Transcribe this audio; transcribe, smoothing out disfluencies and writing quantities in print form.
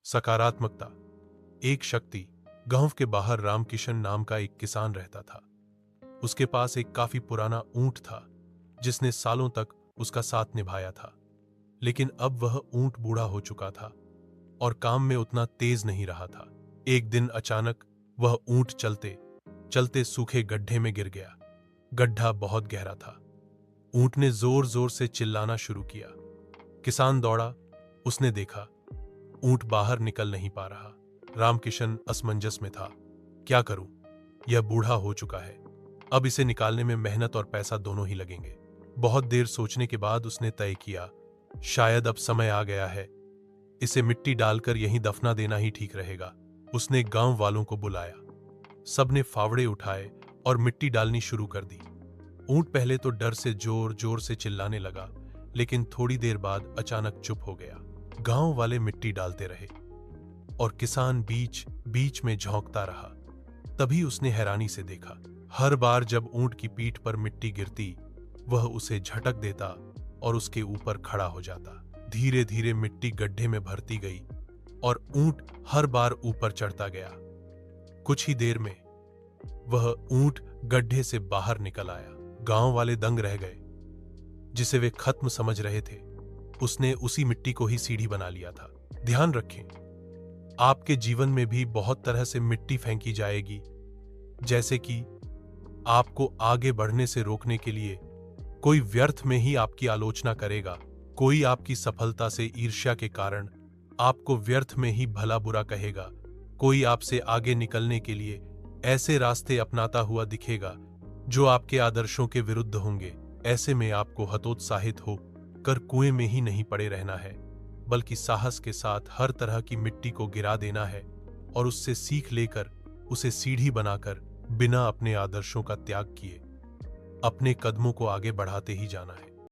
सकारात्मकता। एक शक्ति। गांव के बाहर रामकिशन नाम का एक किसान रहता था। उसके पास एक काफी पुराना ऊंट था जिसने सालों तक उसका साथ निभाया था। लेकिन अब वह ऊंट बूढ़ा हो चुका था और काम में उतना तेज नहीं रहा था। एक दिन अचानक वह ऊंट चलते चलते सूखे गड्ढे में गिर गया। गड्ढा बहुत गहरा था। ऊंट ने जोर जोर से चिल्लाना शुरू किया। किसान दौड़ा। उसने देखा ऊंट बाहर निकल नहीं पा रहा। रामकिशन असमंजस में था। क्या करूं? यह बूढ़ा हो चुका है। अब इसे निकालने में मेहनत और पैसा दोनों ही लगेंगे। बहुत देर सोचने के बाद उसने तय किया, शायद अब समय आ गया है। इसे मिट्टी डालकर यहीं दफना देना ही ठीक रहेगा। उसने गांव वालों को बुलाया। सबने फावड़े उठाए और मिट्टी डालनी शुरू कर दी। ऊंट पहले तो डर से जोर जोर से चिल्लाने लगा, लेकिन थोड़ी देर बाद अचानक चुप हो गया। गांव वाले मिट्टी डालते रहे और किसान बीच बीच में झोंकता रहा। तभी उसने हैरानी से देखा, हर बार जब ऊंट की पीठ पर मिट्टी गिरती, वह उसे झटक देता और उसके ऊपर खड़ा हो जाता। धीरे धीरे मिट्टी गड्ढे में भरती गई और ऊंट हर बार ऊपर चढ़ता गया। कुछ ही देर में वह ऊंट गड्ढे से बाहर निकल आया। गांव वाले दंग रह गए। जिसे वे खत्म समझ रहे थे, उसने उसी मिट्टी को ही सीढ़ी बना लिया था। ध्यान रखें, आपके जीवन में भी बहुत तरह से मिट्टी फेंकी जाएगी, जैसे कि आपको आगे बढ़ने से रोकने के लिए कोई व्यर्थ में ही आपकी आलोचना करेगा। कोई आपकी सफलता से ईर्ष्या के कारण आपको व्यर्थ में ही भला बुरा कहेगा। कोई आपसे आगे निकलने के लिए ऐसे रास्ते अपनाता हुआ दिखेगा जो आपके आदर्शों के विरुद्ध होंगे। ऐसे में आपको हतोत्साहित हो कर कुएं में ही नहीं पड़े रहना है, बल्कि साहस के साथ हर तरह की मिट्टी को गिरा देना है और उससे सीख लेकर उसे सीढ़ी बनाकर बिना अपने आदर्शों का त्याग किए अपने कदमों को आगे बढ़ाते ही जाना है।